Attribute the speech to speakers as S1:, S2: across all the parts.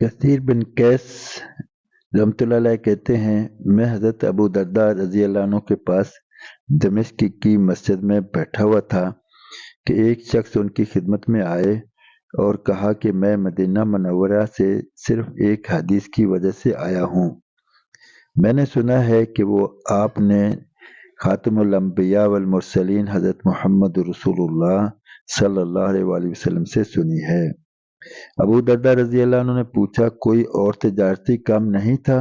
S1: کثیر بن قیس رحمۃ اللہ علیہ کہتے ہیں، میں حضرت ابو درداء رضی اللہ عنہ کے پاس دمشق کی مسجد میں بیٹھا ہوا تھا کہ ایک شخص ان کی خدمت میں آئے اور کہا کہ میں مدینہ منورہ سے صرف ایک حدیث کی وجہ سے آیا ہوں۔ میں نے سنا ہے کہ وہ آپ نے خاتم الانبیاء والمرسلین حضرت محمد رسول اللہ صلی اللہ علیہ وآلہ وسلم سے سنی ہے۔ ابو درداء رضی اللہ عنہ نے پوچھا، کوئی اور تجارتی کام نہیں تھا؟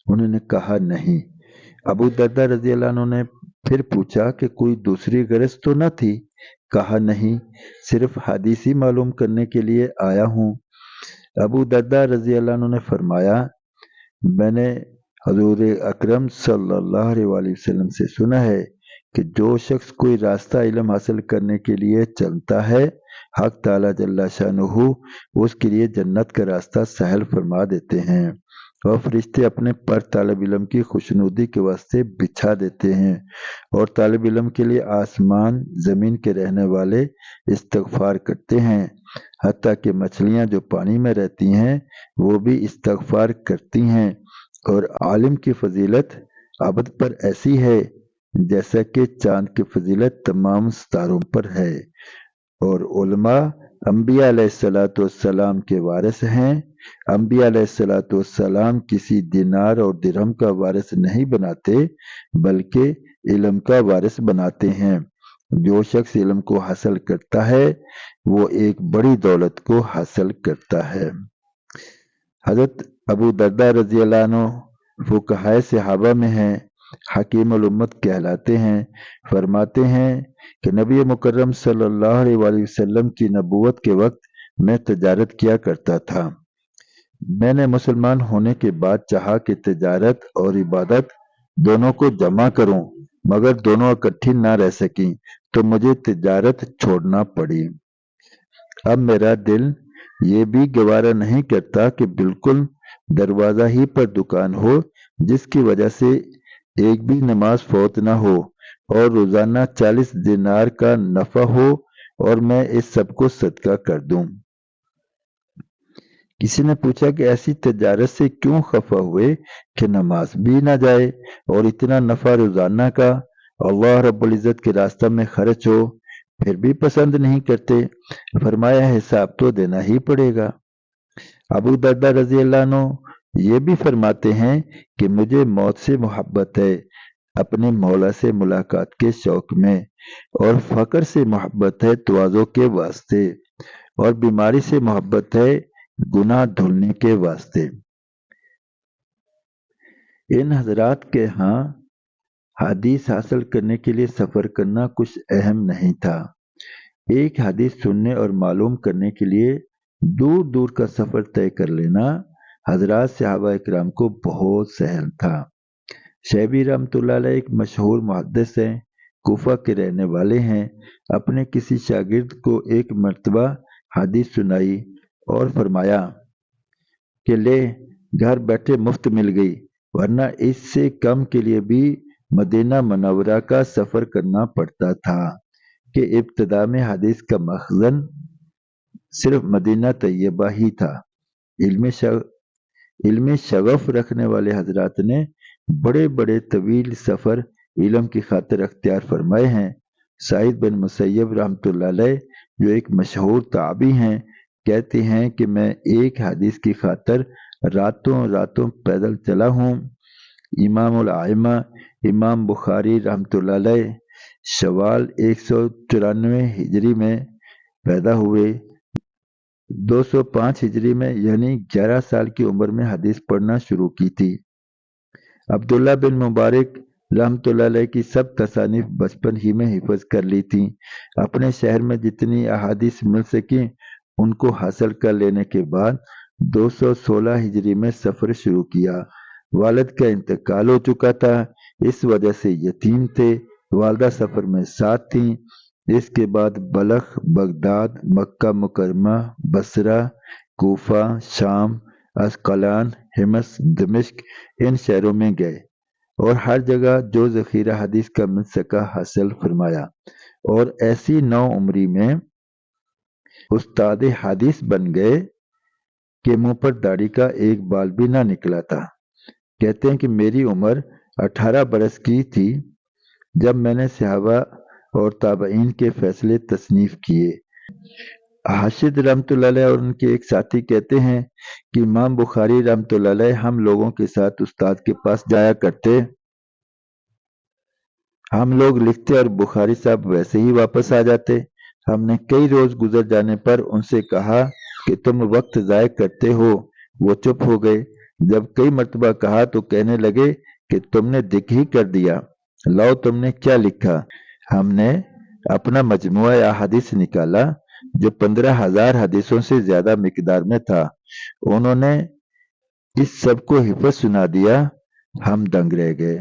S1: انہوں نے کہا نہیں۔ ابو درداء رضی اللہ عنہ نے پھر پوچھا کہ کوئی دوسری غرض تو نہ تھی؟ کہا نہیں، صرف حدیث ہی معلوم کرنے کے لیے آیا ہوں۔ ابو درداء رضی اللہ عنہ نے فرمایا، میں نے حضور اکرم صلی اللہ علیہ وآلہ وسلم سے سنا ہے کہ جو شخص کوئی راستہ علم حاصل کرنے کے لیے چلتا ہے، حق تعالیٰ جل شانہ اس کے لیے جنت کا راستہ سہل فرما دیتے ہیں، اور فرشتے اپنے پر طالب علم کی خوشنودی کے واسطے بچھا دیتے ہیں، اور طالب علم کے لیے آسمان زمین کے رہنے والے استغفار کرتے ہیں، حتیٰ کہ مچھلیاں جو پانی میں رہتی ہیں وہ بھی استغفار کرتی ہیں، اور عالم کی فضیلت عبد پر ایسی ہے جیسا کہ چاند کی فضیلت تمام ستاروں پر ہے، اور علماء انبیاء علیہ السلام کے وارث ہیں۔ انبیاء علیہ السلام کسی دینار اور درہم کا وارث نہیں بناتے بلکہ علم کا وارث بناتے ہیں۔ جو شخص علم کو حاصل کرتا ہے وہ ایک بڑی دولت کو حاصل کرتا ہے۔ حضرت ابو درداء رضی اللہ عنہ فقہائے صحابہ میں ہیں، حکیم الامت کہلاتے ہیں۔ فرماتے ہیں کہ نبی مکرم صلی اللہ علیہ وآلہ وسلم کی نبوت کے وقت میں تجارت کیا کرتا تھا۔ میں نے مسلمان ہونے کے بعد چاہا کہ تجارت اور عبادت دونوں کو جمع کروں، مگر دونوں اکٹھی نہ رہ سکیں تو مجھے تجارت چھوڑنا پڑی۔ اب میرا دل یہ بھی گوارا نہیں کرتا کہ بالکل دروازہ ہی پر دکان ہو جس کی وجہ سے ایک بھی نماز فوت نہ ہو اور روزانہ 40 دینار کا نفع ہو اور میں اس سب کو صدقہ کر دوں۔ کسی نے پوچھا کہ ایسی تجارت سے کیوں خفا ہوئے کہ نماز بھی نہ جائے اور اتنا نفع روزانہ کا اللہ رب العزت کے راستہ میں خرچ ہو، پھر بھی پسند نہیں کرتے؟ فرمایا، حساب تو دینا ہی پڑے گا۔ ابو درداء رضی اللہ عنہ یہ بھی فرماتے ہیں کہ مجھے موت سے محبت ہے اپنے مولا سے ملاقات کے شوق میں، اور فقر سے محبت ہے تواضع کے واسطے، اور بیماری سے محبت ہے گناہ دھلنے کے واسطے۔ ان حضرات کے ہاں حدیث حاصل کرنے کے لیے سفر کرنا کچھ اہم نہیں تھا۔ ایک حدیث سننے اور معلوم کرنے کے لیے دور دور کا سفر طے کر لینا حضرات صحابہ اکرام کو بہت سہل تھا۔ شیبی رحمۃ اللہ علیہ ایک مشہور محدث ہیں، کوفہ کے رہنے والے ہیں۔ اپنے کسی شاگرد کو ایک مرتبہ حدیث سنائی اور فرمایا کہ لے، گھر بیٹھے مفت مل گئی، ورنہ اس سے کم کے لیے بھی مدینہ منورہ کا سفر کرنا پڑتا تھا، کہ ابتدا میں حدیث کا مخزن صرف مدینہ طیبہ ہی تھا۔ علم شغف رکھنے والے حضرات نے بڑے بڑے طویل سفر علم کی خاطر اختیار فرمائے ہیں۔ سعید بن مسیب رحمۃ اللہ علیہ جو ایک مشہور تابعی ہیں، کہتے ہیں کہ میں ایک حدیث کی خاطر راتوں راتوں پیدل چلا ہوں۔ امام الائمہ امام بخاری رحمۃ اللہ علیہ شوال 194 ہجری میں پیدا ہوئے، 205 ہجری میں یعنی 11 سال کی عمر میں حدیث پڑھنا شروع کی تھی۔ عبداللہ بن مبارک رحمۃ اللہ علیہ کی سب تصانیف بچپن ہی میں حفظ کر لی تھیں۔ اپنے شہر میں جتنی احادیث مل سکیں ان کو حاصل کر لینے کے بعد 216 ہجری میں سفر شروع کیا۔ والد کا انتقال ہو چکا تھا، اس وجہ سے یتیم تھے۔ والدہ سفر میں ساتھ تھیں۔ اس کے بعد بلخ، بغداد، مکہ مکرمہ، بصرہ، کوفہ، شام، عسقلان، حمص، دمشق ان شہروں میں گئے اور ہر جگہ جو ذخیرہ حدیث کا مل سکا حاصل فرمایا، اور ایسی نو عمری میں استاد حدیث بن گئے کہ منہ پر داڑھی کا ایک بال بھی نہ نکلا تھا۔ کہتے ہیں کہ میری عمر 18 برس کی تھی جب میں نے صحابہ اور تابعین کے فیصلے تصنیف کیے۔ حاشد رحمۃ اللہ علیہ اور ان کے ایک ساتھی کہتے ہیں کہ امام بخاری رحمۃ اللہ علیہ ہم لوگوں کے ساتھ استاد کے پاس جایا کرتے، ہم لوگ لکھتے اور بخاری صاحب ویسے ہی واپس آ جاتے۔ ہم نے کئی روز گزر جانے پر ان سے کہا کہ تم وقت ضائع کرتے ہو، وہ چپ ہو گئے۔ جب کئی مرتبہ کہا تو کہنے لگے کہ تم نے دکھ ہی کر دیا، لاؤ تم نے کیا لکھا۔ ہم نے اپنا مجموعہ احادیث نکالا جو 15,000 حدیثوں سے زیادہ مقدار میں تھا۔ انہوں نے اس سب کو حفظ سنا دیا، ہم دنگ رہ گئے۔